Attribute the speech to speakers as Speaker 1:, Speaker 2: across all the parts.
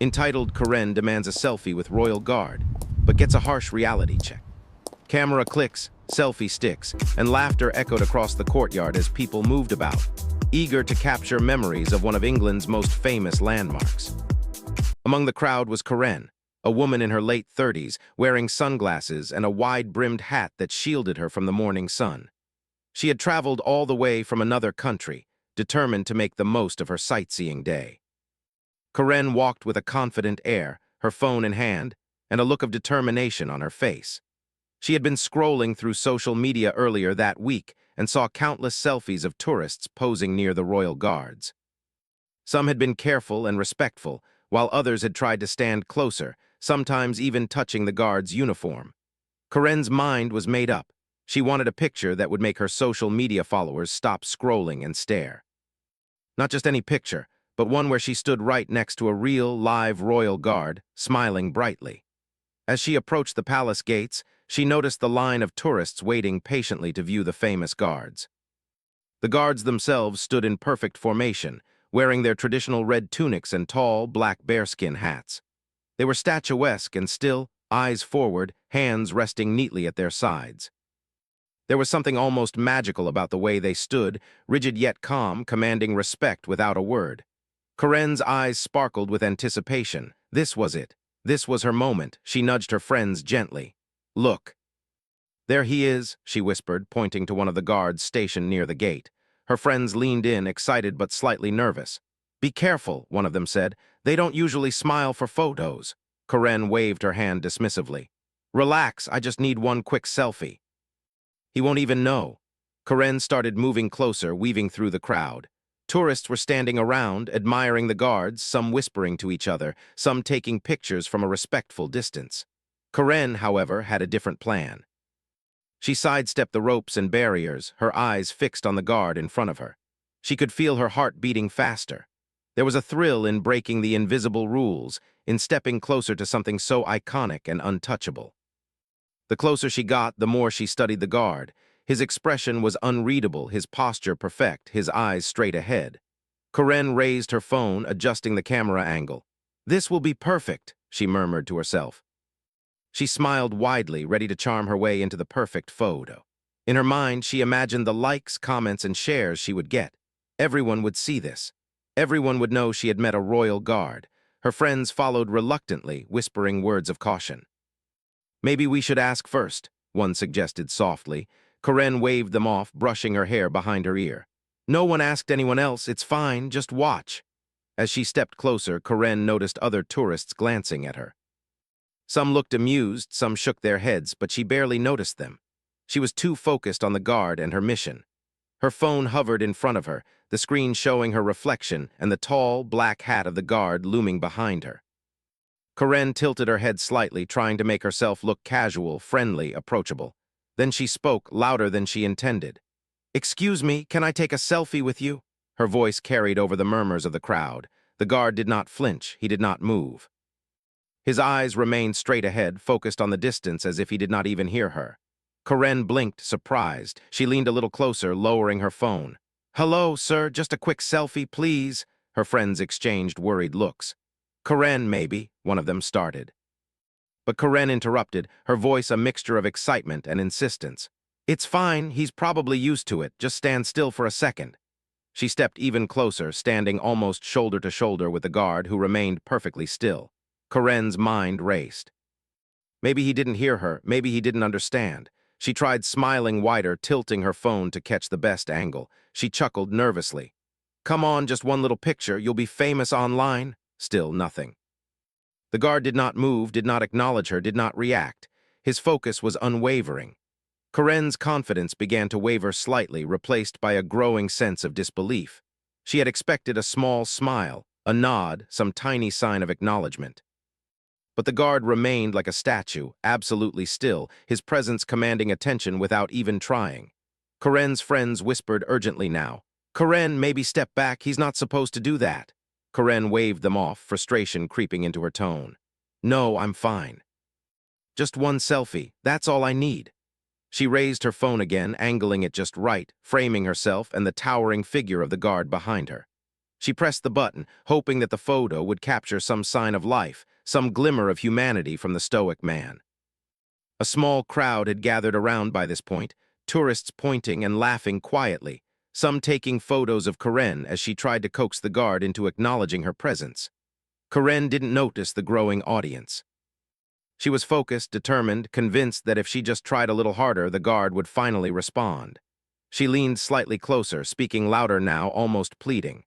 Speaker 1: Entitled Karen demands a selfie with royal guard, but gets a harsh reality check. Camera clicks, selfie sticks, and laughter echoed across the courtyard as people moved about, eager to capture memories of one of England's most famous landmarks. Among the crowd was Karen, a woman in her late 30s, wearing sunglasses and a wide-brimmed hat that shielded her from the morning sun. She had traveled all the way from another country, determined to make the most of her sightseeing day. Karen walked with a confident air, her phone in hand, and a look of determination on her face. She had been scrolling through social media earlier that week and saw countless selfies of tourists posing near the royal guards. Some had been careful and respectful, while others had tried to stand closer, sometimes even touching the guard's uniform. Karen's mind was made up. She wanted a picture that would make her social media followers stop scrolling and stare. Not just any picture, but one where she stood right next to a real, live royal guard, smiling brightly. As she approached the palace gates, she noticed the line of tourists waiting patiently to view the famous guards. The guards themselves stood in perfect formation, wearing their traditional red tunics and tall, black bearskin hats. They were statuesque and still, eyes forward, hands resting neatly at their sides. There was something almost magical about the way they stood, rigid yet calm, commanding respect without a word. Karen's eyes sparkled with anticipation. This was it. This was her moment. She nudged her friends gently. "Look." "There he is," she whispered, pointing to one of the guards stationed near the gate. Her friends leaned in, excited but slightly nervous. "Be careful," one of them said. "They don't usually smile for photos." Karen waved her hand dismissively. "Relax, I just need one quick selfie." "He won't even know." Karen started moving closer, weaving through the crowd. Tourists were standing around, admiring the guards, some whispering to each other, some taking pictures from a respectful distance. Karen, however, had a different plan. She sidestepped the ropes and barriers, her eyes fixed on the guard in front of her. She could feel her heart beating faster. There was a thrill in breaking the invisible rules, in stepping closer to something so iconic and untouchable. The closer she got, the more she studied the guard. His expression was unreadable, his posture perfect, his eyes straight ahead. Karen raised her phone, adjusting the camera angle. "This will be perfect," she murmured to herself. She smiled widely, ready to charm her way into the perfect photo. In her mind, she imagined the likes, comments, and shares she would get. Everyone would see this. Everyone would know she had met a royal guard. Her friends followed reluctantly, whispering words of caution. "Maybe we should ask first," one suggested softly. Karen waved them off, brushing her hair behind her ear. "No one asked anyone else, it's fine, just watch." As she stepped closer, Karen noticed other tourists glancing at her. Some looked amused, some shook their heads, but she barely noticed them. She was too focused on the guard and her mission. Her phone hovered in front of her, the screen showing her reflection and the tall, black hat of the guard looming behind her. Karen tilted her head slightly, trying to make herself look casual, friendly, approachable. Then she spoke, louder than she intended. "Excuse me, can I take a selfie with you?" Her voice carried over the murmurs of the crowd. The guard did not flinch, he did not move. His eyes remained straight ahead, focused on the distance as if he did not even hear her. Karen blinked, surprised. She leaned a little closer, lowering her phone. "Hello, sir, just a quick selfie, please." Her friends exchanged worried looks. "Karen, maybe," one of them started. But Karen interrupted, her voice a mixture of excitement and insistence. "It's fine, he's probably used to it, just stand still for a second." She stepped even closer, standing almost shoulder to shoulder with the guard, who remained perfectly still. Karen's mind raced. Maybe he didn't hear her, maybe he didn't understand. She tried smiling wider, tilting her phone to catch the best angle. She chuckled nervously. "Come on, just one little picture, you'll be famous online." Still nothing. The guard did not move, did not acknowledge her, did not react. His focus was unwavering. Karen's confidence began to waver slightly, replaced by a growing sense of disbelief. She had expected a small smile, a nod, some tiny sign of acknowledgement. But the guard remained like a statue, absolutely still, his presence commanding attention without even trying. Karen's friends whispered urgently now. "Karen, maybe step back, he's not supposed to do that." Karen waved them off, frustration creeping into her tone. "No, I'm fine. Just one selfie, that's all I need." She raised her phone again, angling it just right, framing herself and the towering figure of the guard behind her. She pressed the button, hoping that the photo would capture some sign of life, some glimmer of humanity from the stoic man. A small crowd had gathered around by this point, tourists pointing and laughing quietly, some taking photos of Karen as she tried to coax the guard into acknowledging her presence. Karen didn't notice the growing audience. She was focused, determined, convinced that if she just tried a little harder, the guard would finally respond. She leaned slightly closer, speaking louder now, almost pleading.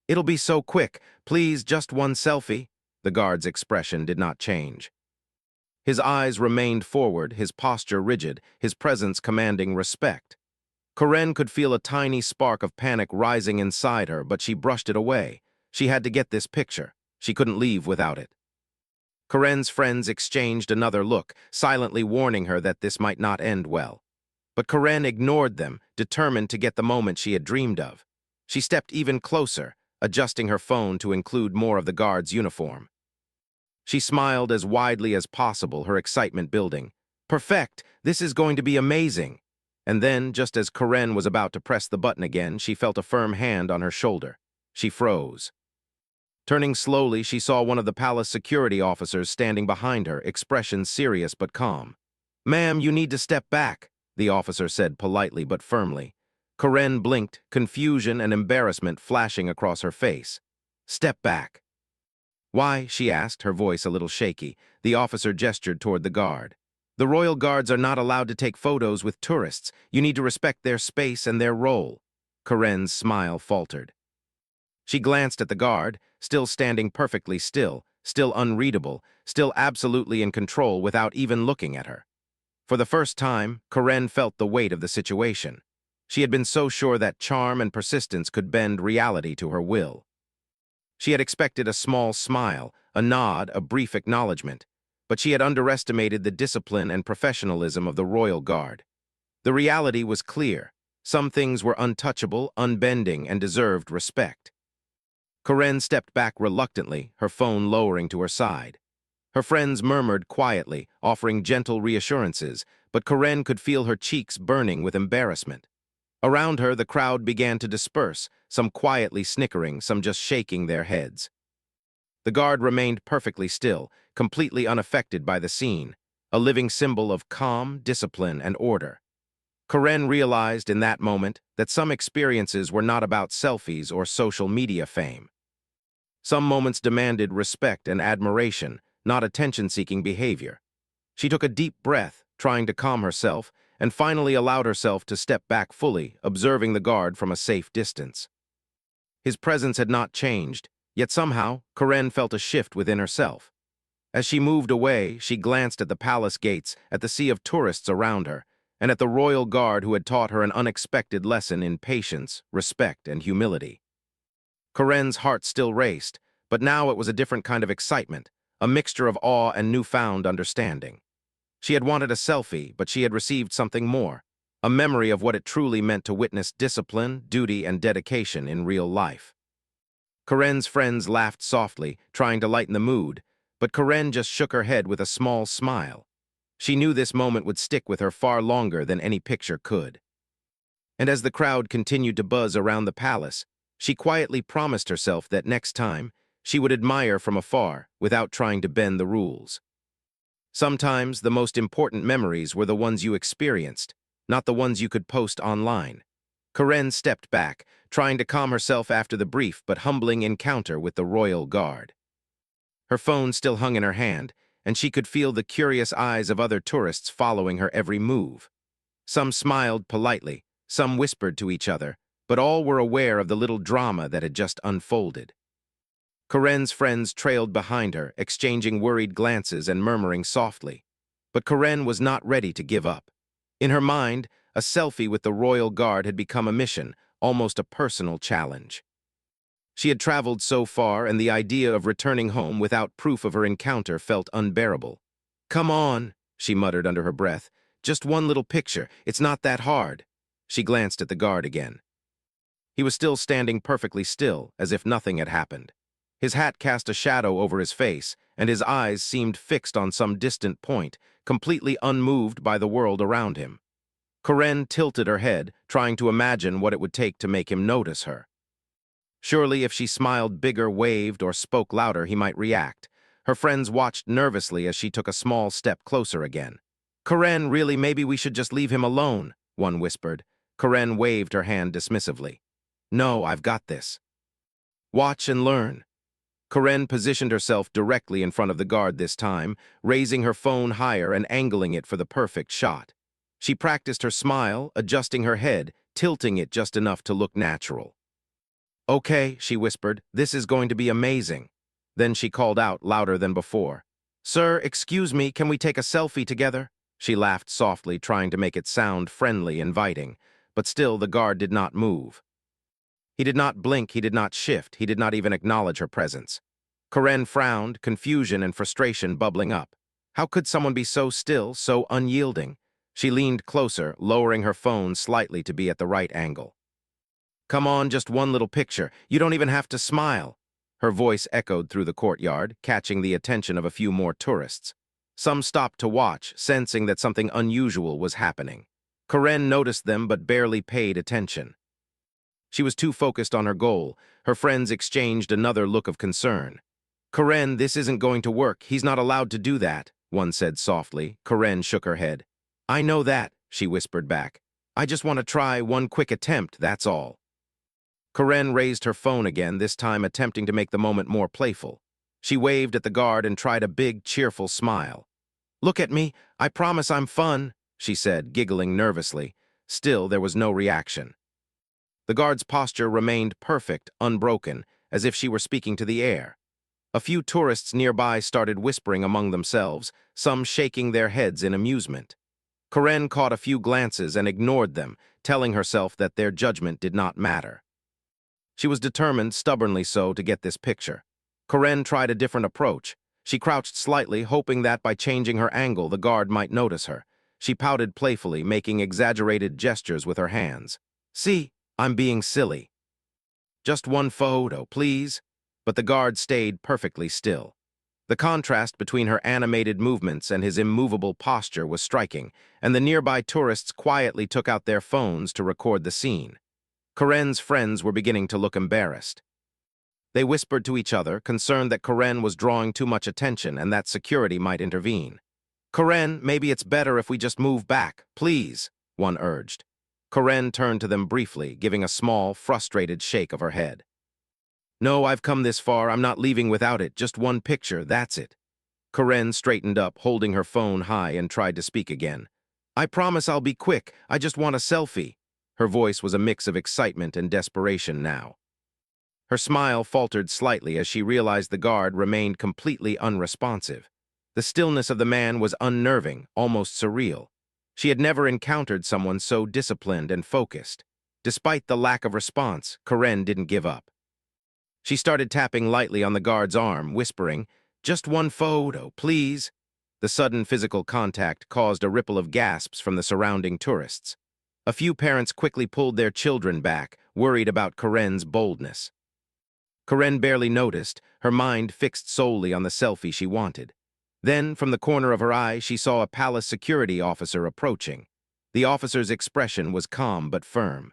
Speaker 1: "It'll be so quick. Please, just one selfie." The guard's expression did not change. His eyes remained forward, his posture rigid, his presence commanding respect. Karen could feel a tiny spark of panic rising inside her, but she brushed it away. She had to get this picture. She couldn't leave without it. Karen's friends exchanged another look, silently warning her that this might not end well. But Karen ignored them, determined to get the moment she had dreamed of. She stepped even closer, adjusting her phone to include more of the guard's uniform. She smiled as widely as possible, her excitement building. "Perfect! This is going to be amazing!" And then, just as Karen was about to press the button again, she felt a firm hand on her shoulder. She froze. Turning slowly, she saw one of the palace security officers standing behind her, expression serious but calm. "Ma'am, you need to step back," the officer said politely but firmly. Karen blinked, confusion and embarrassment flashing across her face. "Step back." "Why?" she asked, her voice a little shaky. The officer gestured toward the guard. "The royal guards are not allowed to take photos with tourists. You need to respect their space and their role." Karen's smile faltered. She glanced at the guard, still standing perfectly still, still unreadable, still absolutely in control without even looking at her. For the first time, Karen felt the weight of the situation. She had been so sure that charm and persistence could bend reality to her will. She had expected a small smile, a nod, a brief acknowledgement, but she had underestimated the discipline and professionalism of the royal guard. The reality was clear. Some things were untouchable, unbending, and deserved respect. Karen stepped back reluctantly, her phone lowering to her side. Her friends murmured quietly, offering gentle reassurances, but Karen could feel her cheeks burning with embarrassment. Around her, the crowd began to disperse, some quietly snickering, some just shaking their heads. The guard remained perfectly still, completely unaffected by the scene, a living symbol of calm, discipline, and order. Karen realized in that moment that some experiences were not about selfies or social media fame. Some moments demanded respect and admiration, not attention-seeking behavior. She took a deep breath, trying to calm herself, and finally allowed herself to step back fully, observing the guard from a safe distance. His presence had not changed, yet somehow, Karen felt a shift within herself. As she moved away, she glanced at the palace gates, at the sea of tourists around her, and at the royal guard who had taught her an unexpected lesson in patience, respect, and humility. Karen's heart still raced, but now it was a different kind of excitement, a mixture of awe and newfound understanding. She had wanted a selfie, but she had received something more, a memory of what it truly meant to witness discipline, duty, and dedication in real life. Karen's friends laughed softly, trying to lighten the mood, but Karen just shook her head with a small smile. She knew this moment would stick with her far longer than any picture could. And as the crowd continued to buzz around the palace, she quietly promised herself that next time, she would admire from afar without trying to bend the rules. Sometimes the most important memories were the ones you experienced, not the ones you could post online. Karen stepped back, trying to calm herself after the brief but humbling encounter with the royal guard. Her phone still hung in her hand, and she could feel the curious eyes of other tourists following her every move. Some smiled politely, some whispered to each other, but all were aware of the little drama that had just unfolded. Karen's friends trailed behind her, exchanging worried glances and murmuring softly. But Karen was not ready to give up. In her mind, a selfie with the royal guard had become a mission, almost a personal challenge. She had traveled so far, and the idea of returning home without proof of her encounter felt unbearable. "Come on," she muttered under her breath. "Just one little picture. It's not that hard." She glanced at the guard again. He was still standing perfectly still, as if nothing had happened. His hat cast a shadow over his face, and his eyes seemed fixed on some distant point, completely unmoved by the world around him. Karen tilted her head, trying to imagine what it would take to make him notice her. Surely if she smiled bigger, waved, or spoke louder, he might react. Her friends watched nervously as she took a small step closer again. Karen, really, maybe we should just leave him alone, one whispered. Karen waved her hand dismissively. No, I've got this. Watch and learn. Karen positioned herself directly in front of the guard this time, raising her phone higher and angling it for the perfect shot. She practiced her smile, adjusting her head, tilting it just enough to look natural. Okay, she whispered, this is going to be amazing. Then she called out louder than before. Sir, excuse me, can we take a selfie together? She laughed softly, trying to make it sound friendly, inviting, but still the guard did not move. He did not blink, he did not shift, he did not even acknowledge her presence. Karen frowned, confusion and frustration bubbling up. How could someone be so still, so unyielding? She leaned closer, lowering her phone slightly to be at the right angle. Come on, just one little picture. You don't even have to smile. Her voice echoed through the courtyard, catching the attention of a few more tourists. Some stopped to watch, sensing that something unusual was happening. Karen noticed them but barely paid attention. She was too focused on her goal. Her friends exchanged another look of concern. Karen, this isn't going to work. He's not allowed to do that, one said softly. Karen shook her head. I know that, she whispered back. I just want to try one quick attempt, that's all. Karen raised her phone again, this time attempting to make the moment more playful. She waved at the guard and tried a big, cheerful smile. Look at me, I promise I'm fun, she said, giggling nervously. Still, there was no reaction. The guard's posture remained perfect, unbroken, as if she were speaking to the air. A few tourists nearby started whispering among themselves, some shaking their heads in amusement. Karen caught a few glances and ignored them, telling herself that their judgment did not matter. She was determined, stubbornly so, to get this picture. Karen tried a different approach. She crouched slightly, hoping that by changing her angle the guard might notice her. She pouted playfully, making exaggerated gestures with her hands. See, I'm being silly. Just one photo, please. But the guard stayed perfectly still. The contrast between her animated movements and his immovable posture was striking, and the nearby tourists quietly took out their phones to record the scene. Karen's friends were beginning to look embarrassed. They whispered to each other, concerned that Karen was drawing too much attention and that security might intervene. Karen, maybe it's better if we just move back, please, one urged. Karen turned to them briefly, giving a small, frustrated shake of her head. No, I've come this far, I'm not leaving without it, just one picture, that's it. Karen straightened up, holding her phone high, and tried to speak again. I promise I'll be quick, I just want a selfie. Her voice was a mix of excitement and desperation now. Her smile faltered slightly as she realized the guard remained completely unresponsive. The stillness of the man was unnerving, almost surreal. She had never encountered someone so disciplined and focused. Despite the lack of response, Karen didn't give up. She started tapping lightly on the guard's arm, whispering, just one photo, please. The sudden physical contact caused a ripple of gasps from the surrounding tourists. A few parents quickly pulled their children back, worried about Karen's boldness. Karen barely noticed, her mind fixed solely on the selfie she wanted. Then, from the corner of her eye, she saw a palace security officer approaching. The officer's expression was calm but firm.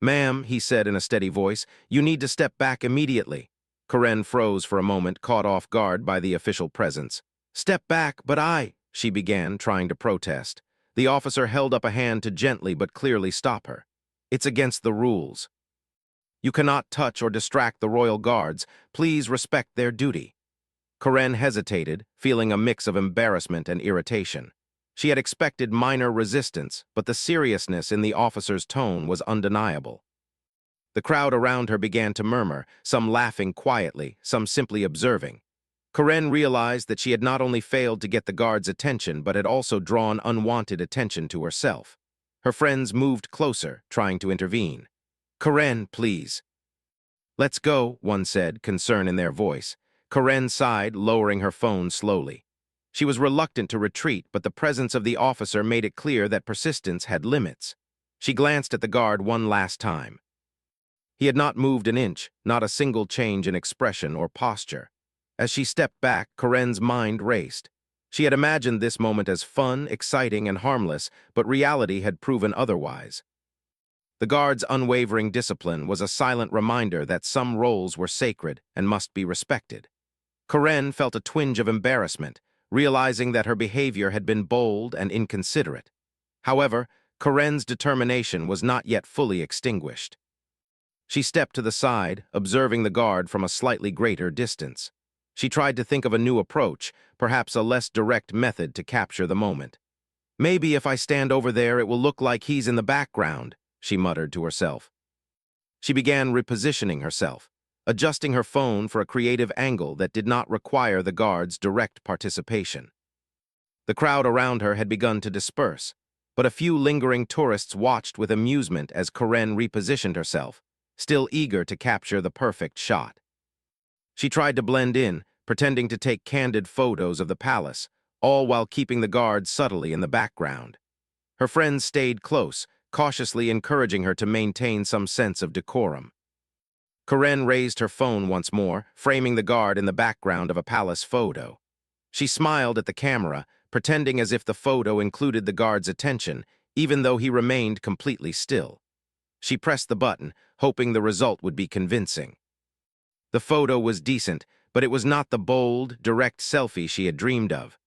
Speaker 1: Ma'am, he said in a steady voice, you need to step back immediately. Karen froze for a moment, caught off guard by the official presence. Step back, but she began, trying to protest. The officer held up a hand to gently but clearly stop her. It's against the rules. You cannot touch or distract the royal guards. Please respect their duty. Karen hesitated, feeling a mix of embarrassment and irritation. She had expected minor resistance, but the seriousness in the officer's tone was undeniable. The crowd around her began to murmur, some laughing quietly, some simply observing. Karen realized that she had not only failed to get the guard's attention, but had also drawn unwanted attention to herself. Her friends moved closer, trying to intervene. Karen, please. Let's go, one said, concern in their voice. Karen sighed, lowering her phone slowly. She was reluctant to retreat, but the presence of the officer made it clear that persistence had limits. She glanced at the guard one last time. He had not moved an inch, not a single change in expression or posture. As she stepped back, Karen's mind raced. She had imagined this moment as fun, exciting, and harmless, but reality had proven otherwise. The guard's unwavering discipline was a silent reminder that some roles were sacred and must be respected. Karen felt a twinge of embarrassment, realizing that her behavior had been bold and inconsiderate. However, Karen's determination was not yet fully extinguished. She stepped to the side, observing the guard from a slightly greater distance. She tried to think of a new approach, perhaps a less direct method to capture the moment. "Maybe if I stand over there, it will look like he's in the background," she muttered to herself. She began repositioning herself, adjusting her phone for a creative angle that did not require the guard's direct participation. The crowd around her had begun to disperse, but a few lingering tourists watched with amusement as Karen repositioned herself, still eager to capture the perfect shot. She tried to blend in, pretending to take candid photos of the palace, all while keeping the guard subtly in the background. Her friends stayed close, cautiously encouraging her to maintain some sense of decorum. Karen raised her phone once more, framing the guard in the background of a palace photo. She smiled at the camera, pretending as if the photo included the guard's attention, even though he remained completely still. She pressed the button, hoping the result would be convincing. The photo was decent, but it was not the bold, direct selfie she had dreamed of.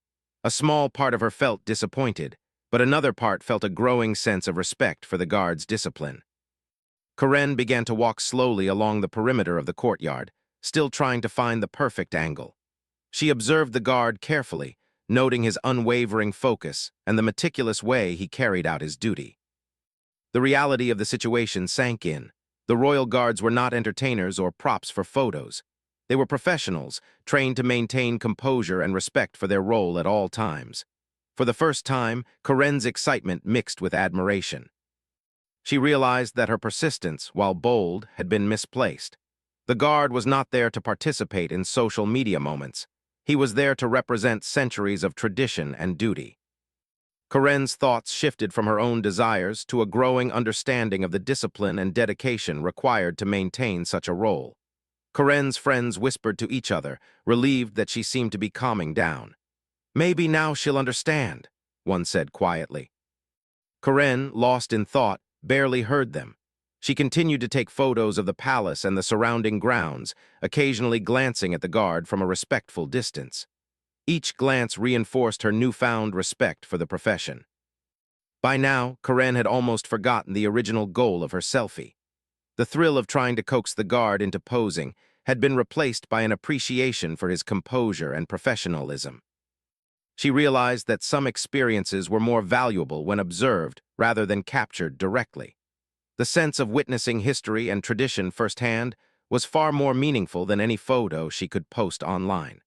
Speaker 1: A small part of her felt disappointed, but another part felt a growing sense of respect for the guard's discipline. Karen began to walk slowly along the perimeter of the courtyard, still trying to find the perfect angle. She observed the guard carefully, noting his unwavering focus and the meticulous way he carried out his duty. The reality of the situation sank in. The royal guards were not entertainers or props for photos. They were professionals, trained to maintain composure and respect for their role at all times. For the first time, Karen's excitement mixed with admiration. She realized that her persistence, while bold, had been misplaced. The guard was not there to participate in social media moments. He was there to represent centuries of tradition and duty. Karen's thoughts shifted from her own desires to a growing understanding of the discipline and dedication required to maintain such a role. Karen's friends whispered to each other, relieved that she seemed to be calming down. "Maybe now she'll understand," one said quietly. Karen, lost in thought, barely heard them. She continued to take photos of the palace and the surrounding grounds, occasionally glancing at the guard from a respectful distance. Each glance reinforced her newfound respect for the profession. By now, Karen had almost forgotten the original goal of her selfie. The thrill of trying to coax the guard into posing had been replaced by an appreciation for his composure and professionalism. She realized that some experiences were more valuable when observed rather than captured directly. The sense of witnessing history and tradition firsthand was far more meaningful than any photo she could post online.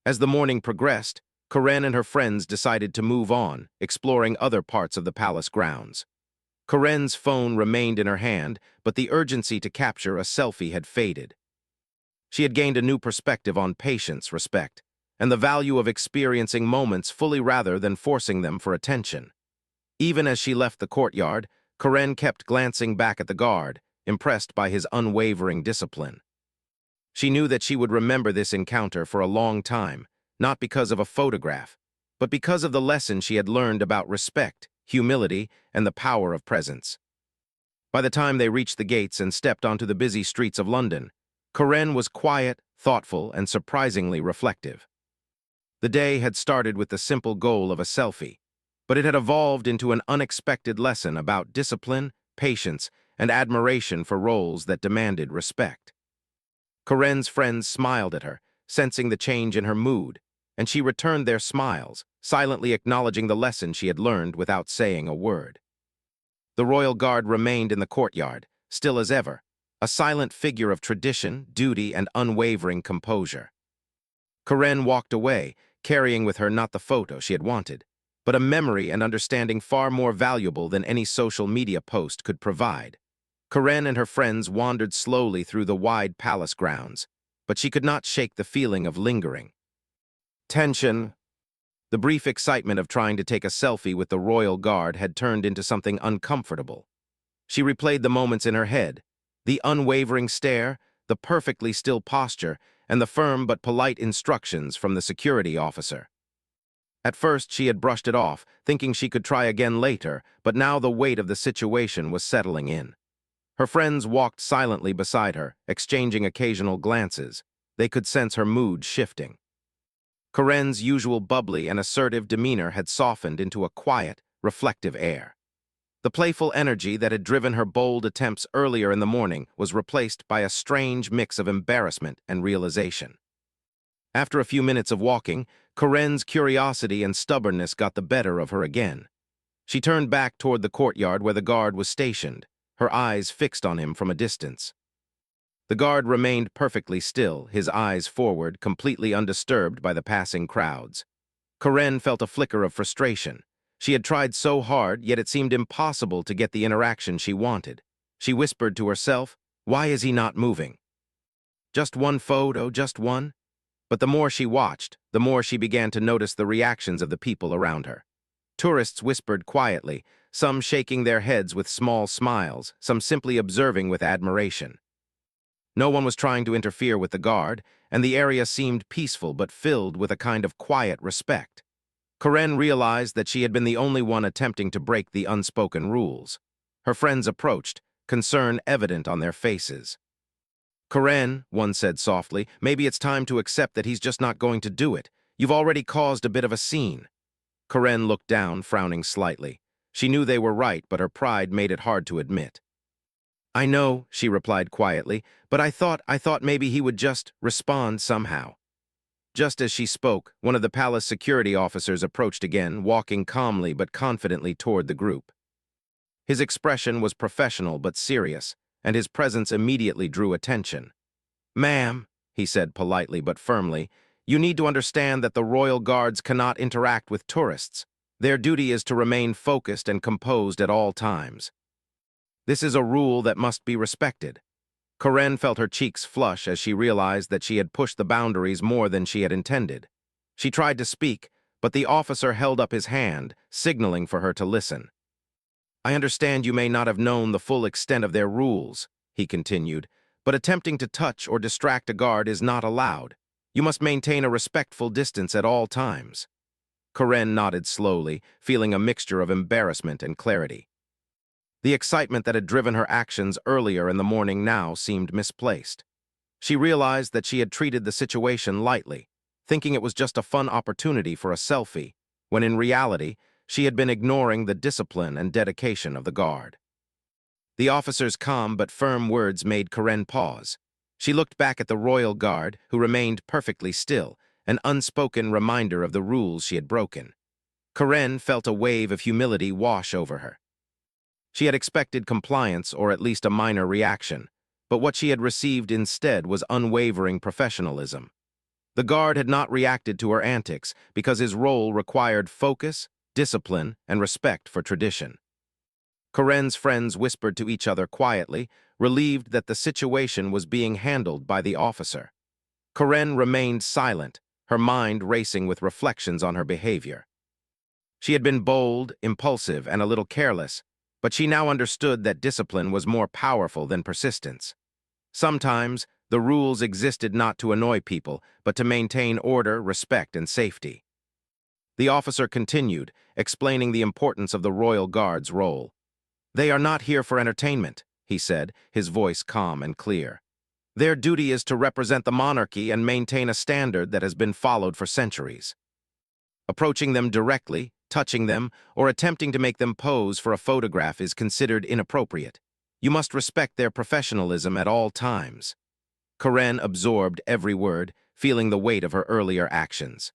Speaker 1: As the morning progressed, Karen and her friends decided to move on, exploring other parts of the palace grounds. Karen's phone remained in her hand, but the urgency to capture a selfie had faded. She had gained a new perspective on patience, respect, and the value of experiencing moments fully rather than forcing them for attention. Even as she left the courtyard, Karen kept glancing back at the guard, impressed by his unwavering discipline. She knew that she would remember this encounter for a long time, not because of a photograph, but because of the lesson she had learned about respect, humility, and the power of presence. By the time they reached the gates and stepped onto the busy streets of London, Karen was quiet, thoughtful, and surprisingly reflective. The day had started with the simple goal of a selfie, but it had evolved into an unexpected lesson about discipline, patience, and admiration for roles that demanded respect. Karen's friends smiled at her, sensing the change in her mood, and she returned their smiles, silently acknowledging the lesson she had learned without saying a word. The royal guard remained in the courtyard, still as ever, a silent figure of tradition, duty, and unwavering composure. Karen walked away, carrying with her not the photo she had wanted, but a memory and understanding far more valuable than any social media post could provide. Karen and her friends wandered slowly through the wide palace grounds, but she could not shake the feeling of lingering tension. The brief excitement of trying to take a selfie with the royal guard had turned into something uncomfortable. She replayed the moments in her head, the unwavering stare, the perfectly still posture, and the firm but polite instructions from the security officer. At first, she had brushed it off, thinking she could try again later, but now the weight of the situation was settling in. Her friends walked silently beside her, exchanging occasional glances. They could sense her mood shifting. Corinne's usual bubbly and assertive demeanor had softened into a quiet, reflective air. The playful energy that had driven her bold attempts earlier in the morning was replaced by a strange mix of embarrassment and realization. After a few minutes of walking, Corinne's curiosity and stubbornness got the better of her again. She turned back toward the courtyard where the guard was stationed, her eyes fixed on him from a distance. The guard remained perfectly still, his eyes forward, completely undisturbed by the passing crowds. Corinne felt a flicker of frustration. She had tried so hard, yet it seemed impossible to get the interaction she wanted. She whispered to herself, "Why is he not moving? Just one photo, just one?" But the more she watched, the more she began to notice the reactions of the people around her. Tourists whispered quietly, some shaking their heads with small smiles, some simply observing with admiration. No one was trying to interfere with the guard, and the area seemed peaceful but filled with a kind of quiet respect. Corinne realized that she had been the only one attempting to break the unspoken rules. Her friends approached, concern evident on their faces. "Corinne," one said softly, "maybe it's time to accept that he's just not going to do it. You've already caused a bit of a scene." Corinne looked down, frowning slightly. She knew they were right, but her pride made it hard to admit. "I know," she replied quietly, "but I thought maybe he would just respond somehow." Just as she spoke, one of the palace security officers approached again, walking calmly but confidently toward the group. His expression was professional but serious, and his presence immediately drew attention. "Ma'am," he said politely but firmly, "you need to understand that the royal guards cannot interact with tourists. Their duty is to remain focused and composed at all times. This is a rule that must be respected." Corinne felt her cheeks flush as she realized that she had pushed the boundaries more than she had intended. She tried to speak, but the officer held up his hand, signaling for her to listen. "I understand you may not have known the full extent of their rules," he continued, "but attempting to touch or distract a guard is not allowed. You must maintain a respectful distance at all times." Corinne nodded slowly, feeling a mixture of embarrassment and clarity. The excitement that had driven her actions earlier in the morning now seemed misplaced. She realized that she had treated the situation lightly, thinking it was just a fun opportunity for a selfie, when in reality, she had been ignoring the discipline and dedication of the guard. The officer's calm but firm words made Corinne pause. She looked back at the royal guard, who remained perfectly still, an unspoken reminder of the rules she had broken. Corinne felt a wave of humility wash over her. She had expected compliance or at least a minor reaction, but what she had received instead was unwavering professionalism. The guard had not reacted to her antics because his role required focus, discipline, and respect for tradition. Corinne's friends whispered to each other quietly, relieved that the situation was being handled by the officer. Corinne remained silent, her mind racing with reflections on her behavior. She had been bold, impulsive, and a little careless, but she now understood that discipline was more powerful than persistence. Sometimes, the rules existed not to annoy people, but to maintain order, respect, and safety. The officer continued, explaining the importance of the royal guard's role. "They are not here for entertainment," he said, his voice calm and clear. "Their duty is to represent the monarchy and maintain a standard that has been followed for centuries. Approaching them directly, touching them, or attempting to make them pose for a photograph is considered inappropriate. You must respect their professionalism at all times." Corinne absorbed every word, feeling the weight of her earlier actions.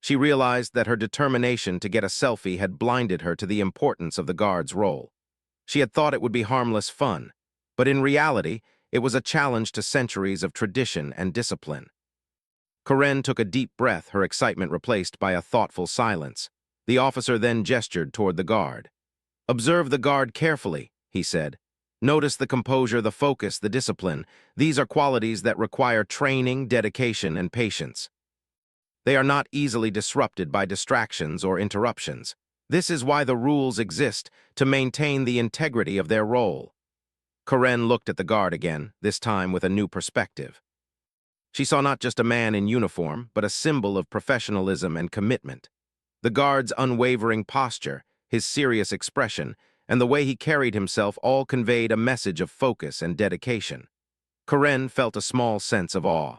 Speaker 1: She realized that her determination to get a selfie had blinded her to the importance of the guard's role. She had thought it would be harmless fun, but in reality, it was a challenge to centuries of tradition and discipline. Corinne took a deep breath, her excitement replaced by a thoughtful silence. The officer then gestured toward the guard. "Observe the guard carefully," he said. "Notice the composure, the focus, the discipline. These are qualities that require training, dedication, and patience. They are not easily disrupted by distractions or interruptions. This is why the rules exist, to maintain the integrity of their role." Corinne looked at the guard again, this time with a new perspective. She saw not just a man in uniform, but a symbol of professionalism and commitment. The guard's unwavering posture, his serious expression, and the way he carried himself all conveyed a message of focus and dedication. Karen felt a small sense of awe.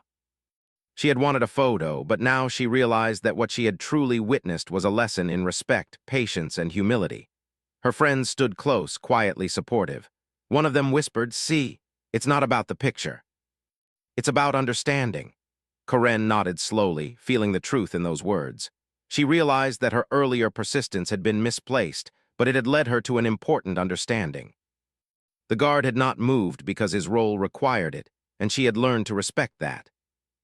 Speaker 1: She had wanted a photo, but now she realized that what she had truly witnessed was a lesson in respect, patience, and humility. Her friends stood close, quietly supportive. One of them whispered, "See, it's not about the picture. It's about understanding." Karen nodded slowly, feeling the truth in those words. She realized that her earlier persistence had been misplaced, but it had led her to an important understanding. The guard had not moved because his role required it, and she had learned to respect that.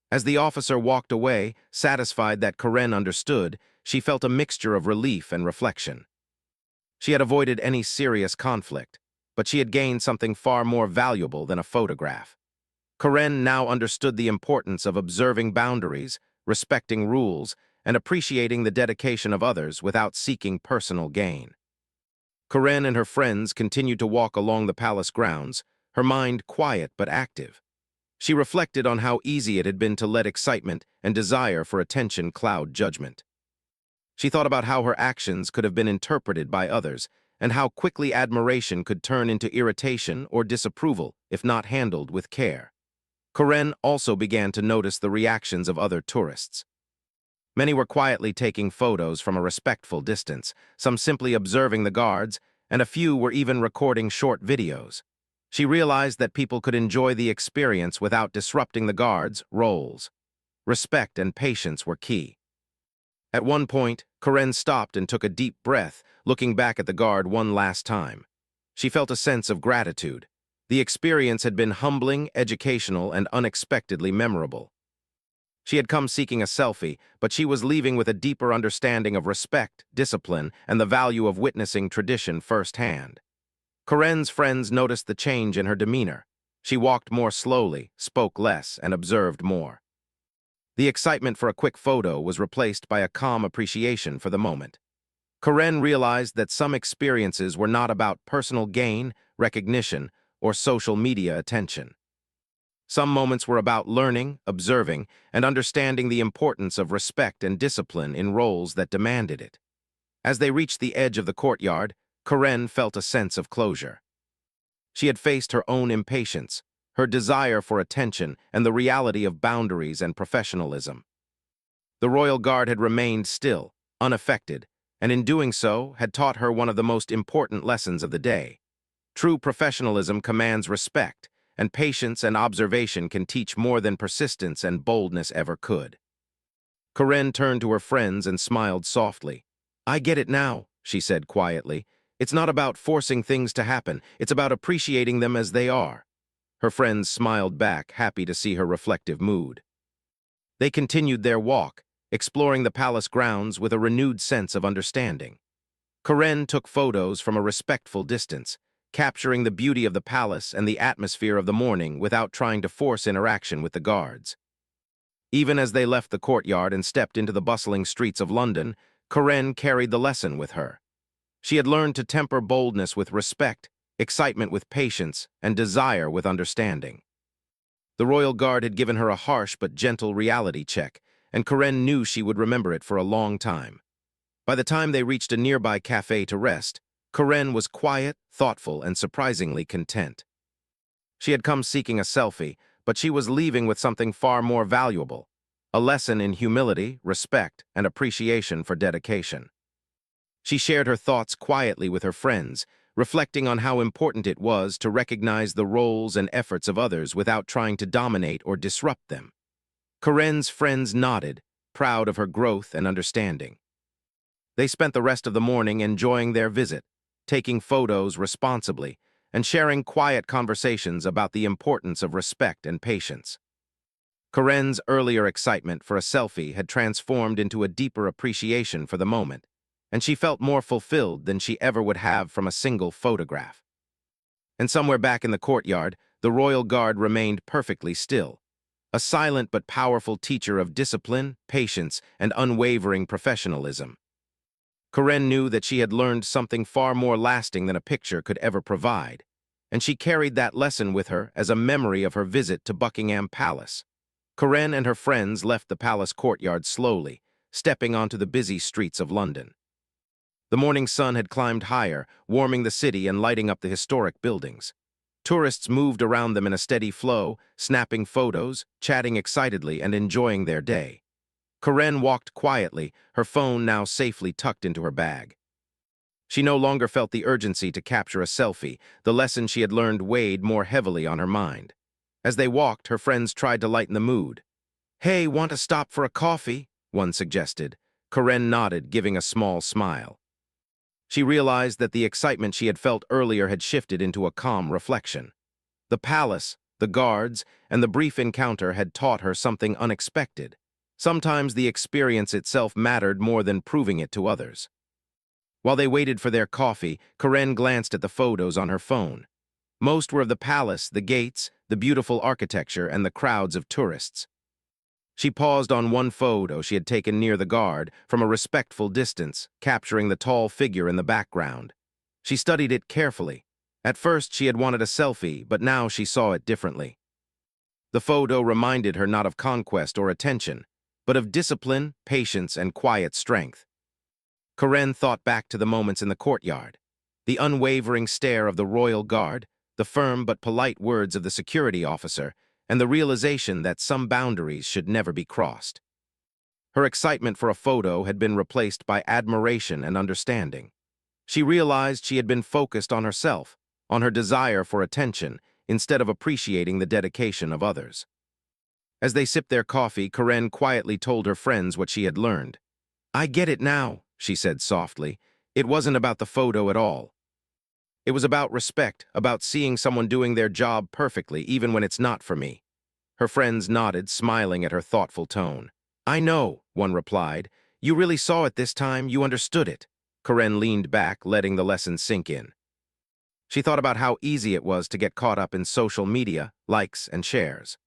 Speaker 1: As the officer walked away, satisfied that Karen understood, she felt a mixture of relief and reflection. She had avoided any serious conflict, but she had gained something far more valuable than a photograph. Karen now understood the importance of observing boundaries, respecting rules, and appreciating the dedication of others without seeking personal gain. Karen and her friends continued to walk along the palace grounds, her mind quiet but active. She reflected on how easy it had been to let excitement and desire for attention cloud judgment. She thought about how her actions could have been interpreted by others, and how quickly admiration could turn into irritation or disapproval if not handled with care. Karen also began to notice the reactions of other tourists. Many were quietly taking photos from a respectful distance, some simply observing the guards, and a few were even recording short videos. She realized that people could enjoy the experience without disrupting the guards' roles. Respect and patience were key. At one point, Karen stopped and took a deep breath, looking back at the guard one last time. She felt a sense of gratitude. The experience had been humbling, educational, and unexpectedly memorable. She had come seeking a selfie, but she was leaving with a deeper understanding of respect, discipline, and the value of witnessing tradition firsthand. Karen's friends noticed the change in her demeanor. She walked more slowly, spoke less, and observed more. The excitement for a quick photo was replaced by a calm appreciation for the moment. Karen realized that some experiences were not about personal gain, recognition, or social media attention. Some moments were about learning, observing, and understanding the importance of respect and discipline in roles that demanded it. As they reached the edge of the courtyard, Karen felt a sense of closure. She had faced her own impatience, her desire for attention, and the reality of boundaries and professionalism. The royal guard had remained still, unaffected, and in doing so had taught her one of the most important lessons of the day. True professionalism commands respect, and patience and observation can teach more than persistence and boldness ever could. Karen turned to her friends and smiled softly. "I get it now," she said quietly. "It's not about forcing things to happen, it's about appreciating them as they are." Her friends smiled back, happy to see her reflective mood. They continued their walk, exploring the palace grounds with a renewed sense of understanding. Karen took photos from a respectful distance, capturing the beauty of the palace and the atmosphere of the morning without trying to force interaction with the guards. Even as they left the courtyard and stepped into the bustling streets of London, Karen carried the lesson with her. She had learned to temper boldness with respect, excitement with patience, and desire with understanding. The royal guard had given her a harsh but gentle reality check, and Karen knew she would remember it for a long time. By the time they reached a nearby cafe to rest, Karen was quiet, thoughtful, and surprisingly content. She had come seeking a selfie, but she was leaving with something far more valuable, a lesson in humility, respect, and appreciation for dedication. She shared her thoughts quietly with her friends, reflecting on how important it was to recognize the roles and efforts of others without trying to dominate or disrupt them. Karen's friends nodded, proud of her growth and understanding. They spent the rest of the morning enjoying their visit, taking photos responsibly, and sharing quiet conversations about the importance of respect and patience. Karen's earlier excitement for a selfie had transformed into a deeper appreciation for the moment, and she felt more fulfilled than she ever would have from a single photograph. And somewhere back in the courtyard, the royal guard remained perfectly still, a silent but powerful teacher of discipline, patience, and unwavering professionalism. Karen knew that she had learned something far more lasting than a picture could ever provide, and she carried that lesson with her as a memory of her visit to Buckingham Palace. Karen and her friends left the palace courtyard slowly, stepping onto the busy streets of London. The morning sun had climbed higher, warming the city and lighting up the historic buildings. Tourists moved around them in a steady flow, snapping photos, chatting excitedly, and enjoying their day. Karen walked quietly, her phone now safely tucked into her bag. She no longer felt the urgency to capture a selfie. The lesson she had learned weighed more heavily on her mind. As they walked, her friends tried to lighten the mood. "Hey, want to stop for a coffee?" one suggested. Karen nodded, giving a small smile. She realized that the excitement she had felt earlier had shifted into a calm reflection. The palace, the guards, and the brief encounter had taught her something unexpected. Sometimes the experience itself mattered more than proving it to others. While they waited for their coffee, Karen glanced at the photos on her phone. Most were of the palace, the gates, the beautiful architecture, and the crowds of tourists. She paused on one photo she had taken near the guard, from a respectful distance, capturing the tall figure in the background. She studied it carefully. At first she had wanted a selfie, but now she saw it differently. The photo reminded her not of conquest or attention, but of discipline, patience, and quiet strength. Karen thought back to the moments in the courtyard. The unwavering stare of the royal guard, the firm but polite words of the security officer, and the realization that some boundaries should never be crossed. Her excitement for a photo had been replaced by admiration and understanding. She realized she had been focused on herself, on her desire for attention, instead of appreciating the dedication of others. As they sipped their coffee, Karen quietly told her friends what she had learned. "I get it now," she said softly. "It wasn't about the photo at all. It was about respect, about seeing someone doing their job perfectly, even when it's not for me." Her friends nodded, smiling at her thoughtful tone. "I know," one replied. "You really saw it this time, you understood it." Karen leaned back, letting the lesson sink in. She thought about how easy it was to get caught up in social media, likes, and shares.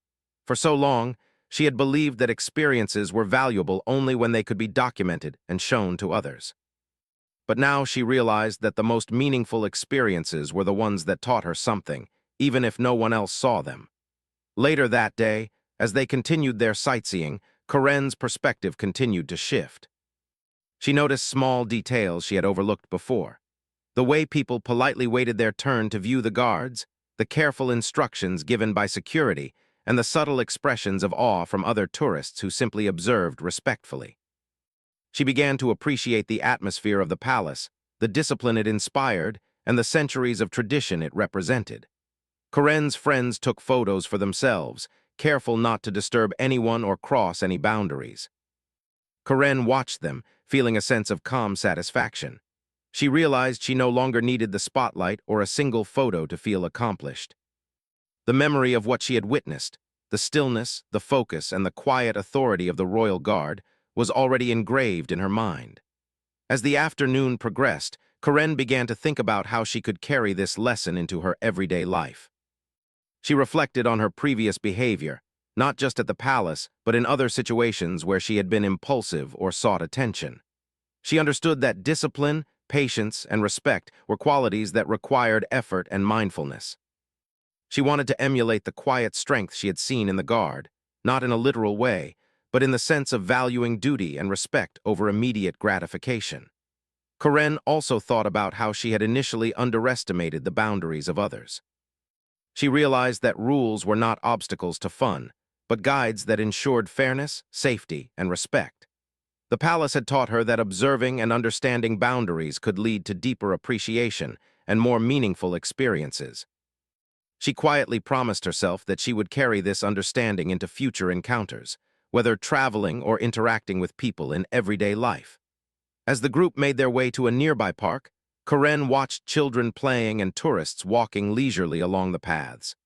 Speaker 1: For so long, she had believed that experiences were valuable only when they could be documented and shown to others. But now she realized that the most meaningful experiences were the ones that taught her something, even if no one else saw them. Later that day, as they continued their sightseeing, Karen's perspective continued to shift. She noticed small details she had overlooked before. The way people politely waited their turn to view the guards, the careful instructions given by security, and the subtle expressions of awe from other tourists who simply observed respectfully. She began to appreciate the atmosphere of the palace, the discipline it inspired, and the centuries of tradition it represented. Karen's friends took photos for themselves, careful not to disturb anyone or cross any boundaries. Karen watched them, feeling a sense of calm satisfaction. She realized she no longer needed the spotlight or a single photo to feel accomplished. The memory of what she had witnessed, the stillness, the focus, and the quiet authority of the royal guard, was already engraved in her mind. As the afternoon progressed, Karen began to think about how she could carry this lesson into her everyday life. She reflected on her previous behavior, not just at the palace, but in other situations where she had been impulsive or sought attention. She understood that discipline, patience, and respect were qualities that required effort and mindfulness. She wanted to emulate the quiet strength she had seen in the guard, not in a literal way, but in the sense of valuing duty and respect over immediate gratification. Karen also thought about how she had initially underestimated the boundaries of others. She realized that rules were not obstacles to fun, but guides that ensured fairness, safety, and respect. The palace had taught her that observing and understanding boundaries could lead to deeper appreciation and more meaningful experiences. She quietly promised herself that she would carry this understanding into future encounters, whether traveling or interacting with people in everyday life. As the group made their way to a nearby park, Karen watched children playing and tourists walking leisurely along the paths.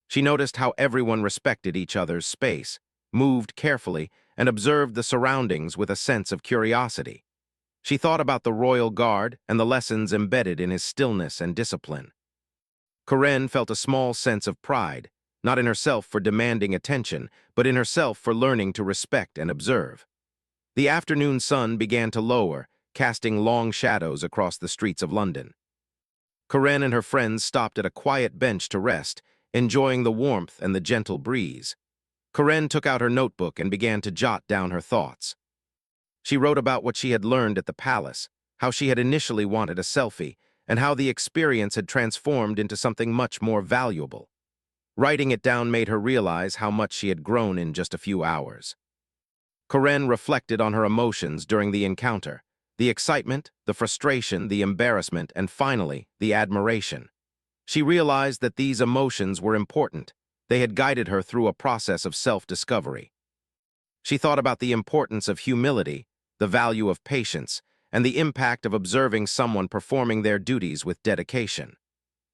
Speaker 1: She noticed how everyone respected each other's space, moved carefully, and observed the surroundings with a sense of curiosity. She thought about the royal guard and the lessons embedded in his stillness and discipline. Karen felt a small sense of pride, not in herself for demanding attention, but in herself for learning to respect and observe. The afternoon sun began to lower, casting long shadows across the streets of London. Karen and her friends stopped at a quiet bench to rest, enjoying the warmth and the gentle breeze. Karen took out her notebook and began to jot down her thoughts. She wrote about what she had learned at the palace, how she had initially wanted a selfie, and how the experience had transformed into something much more valuable. Writing it down made her realize how much she had grown in just a few hours. Karen reflected on her emotions during the encounter: the excitement, the frustration, the embarrassment, and finally, the admiration. She realized that these emotions were important. They had guided her through a process of self-discovery. She thought about the importance of humility, the value of patience, and the impact of observing someone performing their duties with dedication.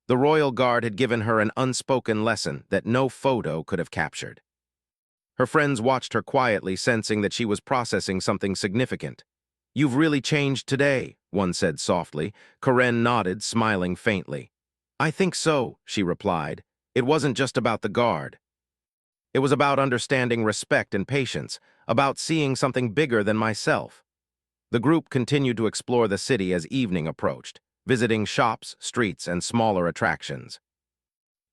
Speaker 1: The royal guard had given her an unspoken lesson that no photo could have captured. Her friends watched her quietly, sensing that she was processing something significant. "You've really changed today," one said softly. Karen nodded, smiling faintly. "I think so," she replied. "It wasn't just about the guard. It was about understanding respect and patience, about seeing something bigger than myself." The group continued to explore the city as evening approached, visiting shops, streets, and smaller attractions.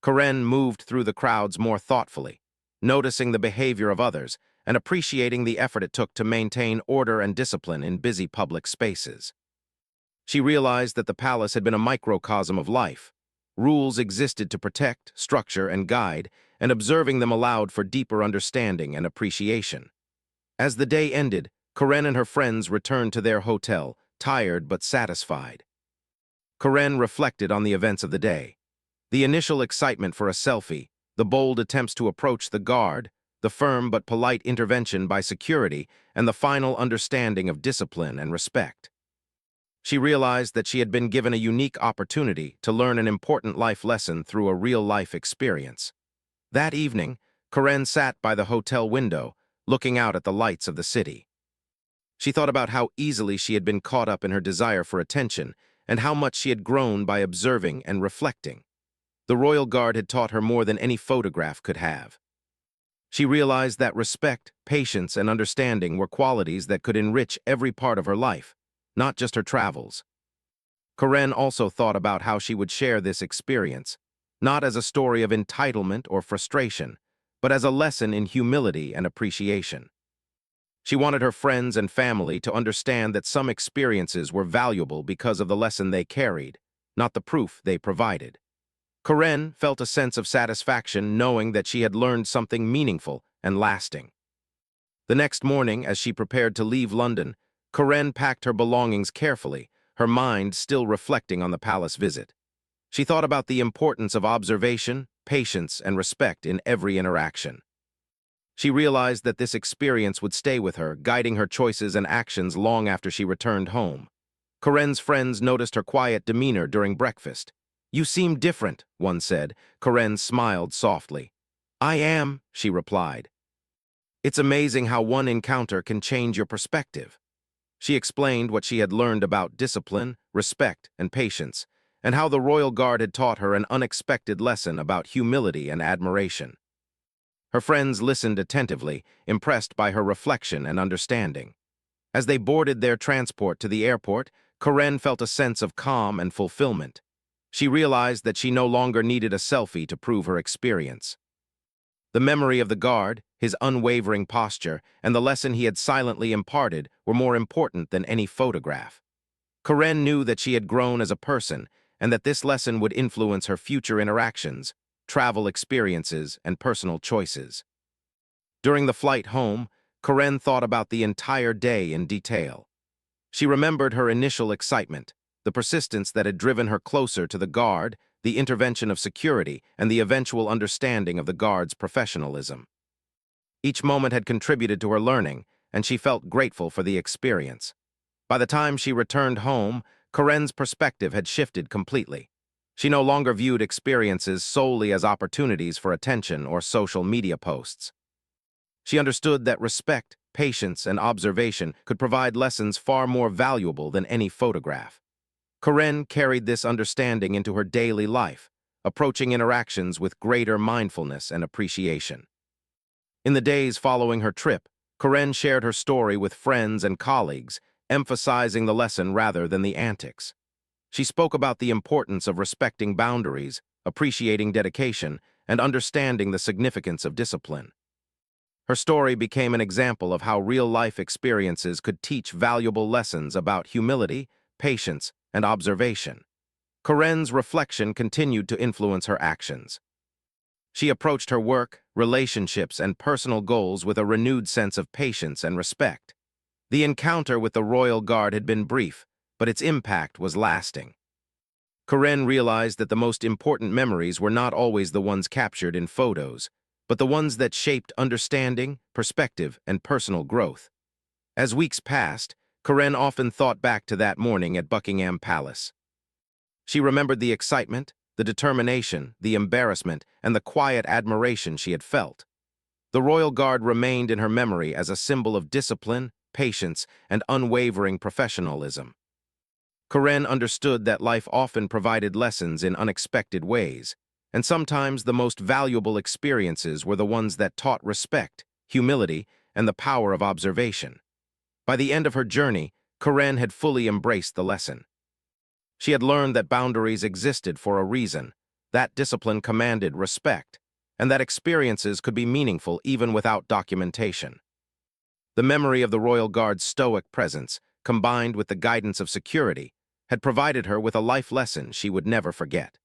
Speaker 1: Karen moved through the crowds more thoughtfully, noticing the behavior of others and appreciating the effort it took to maintain order and discipline in busy public spaces. She realized that the palace had been a microcosm of life. Rules existed to protect, structure, and guide, and observing them allowed for deeper understanding and appreciation. As the day ended, Karen and her friends returned to their hotel, tired but satisfied. Karen reflected on the events of the day: the initial excitement for a selfie, the bold attempts to approach the guard, the firm but polite intervention by security, and the final understanding of discipline and respect. She realized that she had been given a unique opportunity to learn an important life lesson through a real-life experience. That evening, Karen sat by the hotel window, looking out at the lights of the city. She thought about how easily she had been caught up in her desire for attention and how much she had grown by observing and reflecting. The royal guard had taught her more than any photograph could have. She realized that respect, patience, and understanding were qualities that could enrich every part of her life, not just her travels. Karen also thought about how she would share this experience, not as a story of entitlement or frustration, but as a lesson in humility and appreciation. She wanted her friends and family to understand that some experiences were valuable because of the lesson they carried, not the proof they provided. Karen felt a sense of satisfaction knowing that she had learned something meaningful and lasting. The next morning, as she prepared to leave London, Karen packed her belongings carefully, her mind still reflecting on the palace visit. She thought about the importance of observation, patience, and respect in every interaction. She realized that this experience would stay with her, guiding her choices and actions long after she returned home. Karen's friends noticed her quiet demeanor during breakfast. "You seem different," one said. Karen smiled softly. "I am," she replied. "It's amazing how one encounter can change your perspective." She explained what she had learned about discipline, respect, and patience, and how the royal guard had taught her an unexpected lesson about humility and admiration. Her friends listened attentively, impressed by her reflection and understanding. As they boarded their transport to the airport, Karen felt a sense of calm and fulfillment. She realized that she no longer needed a selfie to prove her experience. The memory of the guard, his unwavering posture, and the lesson he had silently imparted were more important than any photograph. Karen knew that she had grown as a person and that this lesson would influence her future interactions, travel experiences, and personal choices. During the flight home, Karen thought about the entire day in detail. She remembered her initial excitement, the persistence that had driven her closer to the guard, the intervention of security, and the eventual understanding of the guard's professionalism. Each moment had contributed to her learning, and she felt grateful for the experience. By the time she returned home, Karen's perspective had shifted completely. She no longer viewed experiences solely as opportunities for attention or social media posts. She understood that respect, patience, and observation could provide lessons far more valuable than any photograph. Karen carried this understanding into her daily life, approaching interactions with greater mindfulness and appreciation. In the days following her trip, Karen shared her story with friends and colleagues, emphasizing the lesson rather than the antics. She spoke about the importance of respecting boundaries, appreciating dedication, and understanding the significance of discipline. Her story became an example of how real-life experiences could teach valuable lessons about humility, patience, and observation. Corinne's reflection continued to influence her actions. She approached her work, relationships, and personal goals with a renewed sense of patience and respect. The encounter with the royal guard had been brief, but its impact was lasting. Corinne realized that the most important memories were not always the ones captured in photos, but the ones that shaped understanding, perspective, and personal growth. As weeks passed, Corinne often thought back to that morning at Buckingham Palace. She remembered the excitement, the determination, the embarrassment, and the quiet admiration she had felt. The royal guard remained in her memory as a symbol of discipline, patience, and unwavering professionalism. Corinne understood that life often provided lessons in unexpected ways, and sometimes the most valuable experiences were the ones that taught respect, humility, and the power of observation. By the end of her journey, Corinne had fully embraced the lesson. She had learned that boundaries existed for a reason, that discipline commanded respect, and that experiences could be meaningful even without documentation. The memory of the Royal Guard's stoic presence, combined with the guidance of security, had provided her with a life lesson she would never forget.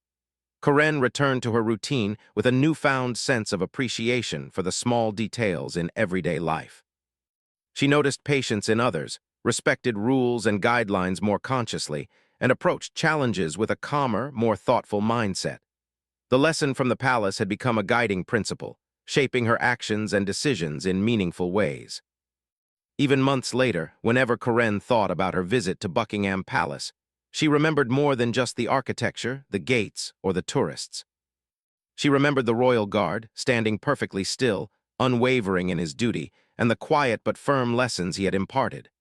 Speaker 1: Corinne returned to her routine with a newfound sense of appreciation for the small details in everyday life. She noticed patience in others, respected rules and guidelines more consciously, and approached challenges with a calmer, more thoughtful mindset. The lesson from the palace had become a guiding principle, shaping her actions and decisions in meaningful ways. Even months later, whenever Corinne thought about her visit to Buckingham Palace, she remembered more than just the architecture, the gates, or the tourists. She remembered the royal guard, standing perfectly still, unwavering in his duty, and the quiet but firm lessons he had imparted.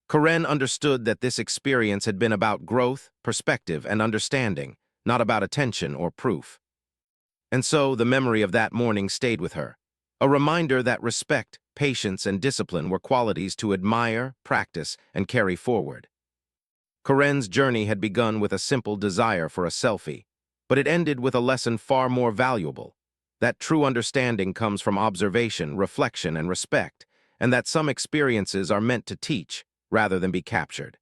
Speaker 1: Corinne understood that this experience had been about growth, perspective, and understanding, not about attention or proof. And so the memory of that morning stayed with her, a reminder that respect, patience, and discipline were qualities to admire, practice, and carry forward. Corinne's journey had begun with a simple desire for a selfie, but it ended with a lesson far more valuable, that true understanding comes from observation, reflection, and respect, and that some experiences are meant to teach rather than be captured.